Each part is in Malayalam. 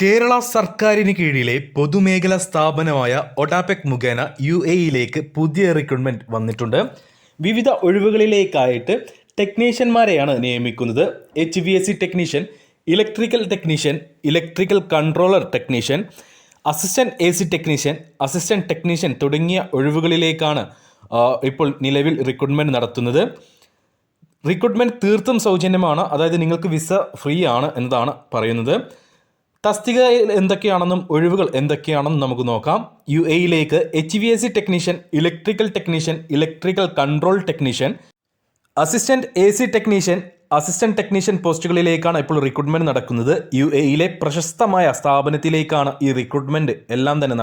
കേരള സർക്കാരിന് കീഴിലെ പൊതുമേഖലാ സ്ഥാപനമായ ഒഡാപെക് മുഖേന UAE-യിലേക്ക് പുതിയ റിക്രൂട്ട്മെന്റ് വന്നിട്ടുണ്ട്. വിവിധ ഒഴിവുകളിലേക്കായിട്ട് ടെക്നീഷ്യന്മാരെയാണ് നിയമിക്കുന്നത്. HVAC technician, electrical technician, electrical controller technician, assistant AC technician, assistant technician തുടങ്ങിയ ഒഴിവുകളിലേക്കാണ് ഇപ്പോൾ നിലവിൽ റിക്രൂട്ട്മെന്റ് നടത്തുന്നത്. റിക്രൂട്ട്മെന്റ് തീർത്തും സൗജന്യമാണ്, അതായത് നിങ്ങൾക്ക് വിസ ഫ്രീ ആണ് എന്നതാണ് പറയുന്നത്. തസ്തിക എന്തൊക്കെയാണെന്നും ഒഴിവുകൾ എന്തൊക്കെയാണെന്നും നമുക്ക് നോക്കാം. UAE-യിലേക്ക് HVAC technician, electrical technician, electrical control technician, assistant AC technician, assistant technician പോസ്റ്റുകളിലേക്കാണ് ഇപ്പോൾ റിക്രൂട്ട്മെന്റ് നടക്കുന്നത്. UAE-യിലെ പ്രശസ്തമായ സ്ഥാപനത്തിലേക്കാണ് ഈ റിക്രൂട്ട്മെന്റ് എല്ലാം തന്നെ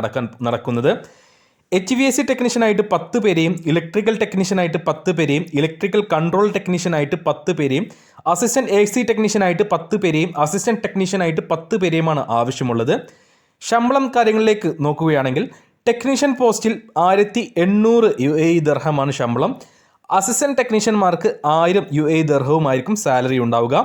നടക്കുന്നത്. HVAC ടെക്നീഷ്യനായിട്ട് 10 പേരെയും, ഇലക്ട്രിക്കൽ ടെക്നീഷ്യനായിട്ട് 10 പേരെയും, ഇലക്ട്രിക്കൽ കൺട്രോൾ ടെക്നീഷ്യനായിട്ട് 10 പേരെയും, അസിസ്റ്റന്റ് AC ടെക്നീഷ്യനായിട്ട് 10 പേരെയും, അസിസ്റ്റന്റ് ടെക്നീഷ്യനായിട്ട് 10 പേരെയുമാണ് ആവശ്യമുള്ളത്. ശമ്പളം കാര്യങ്ങളിലേക്ക് നോക്കുകയാണെങ്കിൽ ടെക്നീഷ്യൻ പോസ്റ്റിൽ 1800 UAE ദിർഹമാണ് ശമ്പളം. അസിസ്റ്റന്റ് ടെക്നീഷ്യന്മാർക്ക് 1000 UAE ദിർഹവുമായിരിക്കും സാലറി ഉണ്ടാവുക.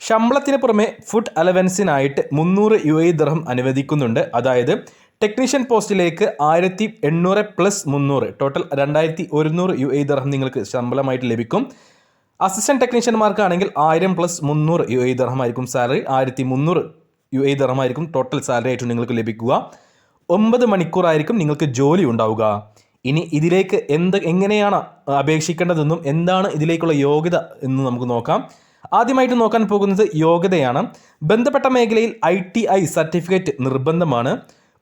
ശമ്പളത്തിന് പുറമെ ഫുഡ് അലവൻസിനായിട്ട് 300 UAE ദിർഹം അനുവദിക്കുന്നുണ്ട്. അതായത് ടെക്നീഷ്യൻ പോസ്റ്റിലേക്ക് 1800 പ്ലസ് 300 ടോട്ടൽ 2100 UAE ദിർഹം നിങ്ങൾക്ക് ശമ്പളമായിട്ട് ലഭിക്കും. അസിസ്റ്റന്റ് ടെക്നീഷ്യന്മാർക്കാണെങ്കിൽ 1000 പ്ലസ് 300 UAE ദിർഹം ആയിരിക്കും സാലറി. 1300 UAE ദിർഹം ആയിരിക്കും ടോട്ടൽ സാലറി ആയിട്ട് നിങ്ങൾക്ക് ലഭിക്കുക. 9 മണിക്കൂറായിരിക്കും നിങ്ങൾക്ക് ജോലി ഉണ്ടാവുക. ഇനി ഇതിലേക്ക് എങ്ങനെയാണ് അപേക്ഷിക്കേണ്ടതെന്നും എന്താണ് ഇതിലേക്കുള്ള യോഗ്യത എന്ന് നമുക്ക് നോക്കാം. ആദ്യമായിട്ട് നോക്കാൻ പോകുന്നത് യോഗ്യതയാണ്. ബന്ധപ്പെട്ട മേഖലയിൽ ITI സർട്ടിഫിക്കറ്റ് നിർബന്ധമാണ്.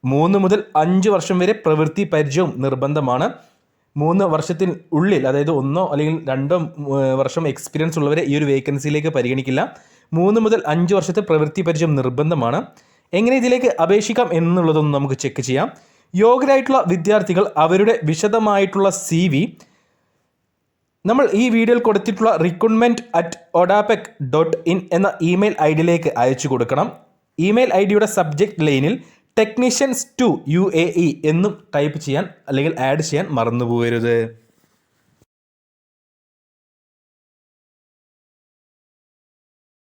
3 മുതൽ 5 വർഷം വരെ പ്രവൃത്തി പരിചയവും നിർബന്ധമാണ്. 3 വർഷത്തിന് ഉള്ളിൽ, അതായത് 1 അല്ലെങ്കിൽ 2 വർഷം എക്സ്പീരിയൻസ് ഉള്ളവരെ ഈ ഒരു വേക്കൻസിയിലേക്ക് പരിഗണിക്കില്ല. 3 മുതൽ 5 വർഷത്തെ പ്രവൃത്തി പരിചയം നിർബന്ധമാണ്. എങ്ങനെ ഇതിലേക്ക് അപേക്ഷിക്കാം എന്നുള്ളതൊന്നും നമുക്ക് ചെക്ക് ചെയ്യാം. യോഗ്യരായിട്ടുള്ള വിദ്യാർത്ഥികൾ അവരുടെ വിശദമായിട്ടുള്ള CV നമ്മൾ ഈ വീഡിയോയിൽ കൊടുത്തിട്ടുള്ള recruitment@odapec.in എന്ന ഇമെയിൽ ID-യിലേക്ക് അയച്ചു കൊടുക്കണം. ഇമെയിൽ ID-യുടെ സബ്ജക്റ്റ് ലൈനിൽ ടെക്നീഷ്യൻസ് ടു UAE എന്നും ടൈപ്പ് ചെയ്യാൻ അല്ലെങ്കിൽ ആഡ് ചെയ്യാൻ മറന്നു പോകരുത്.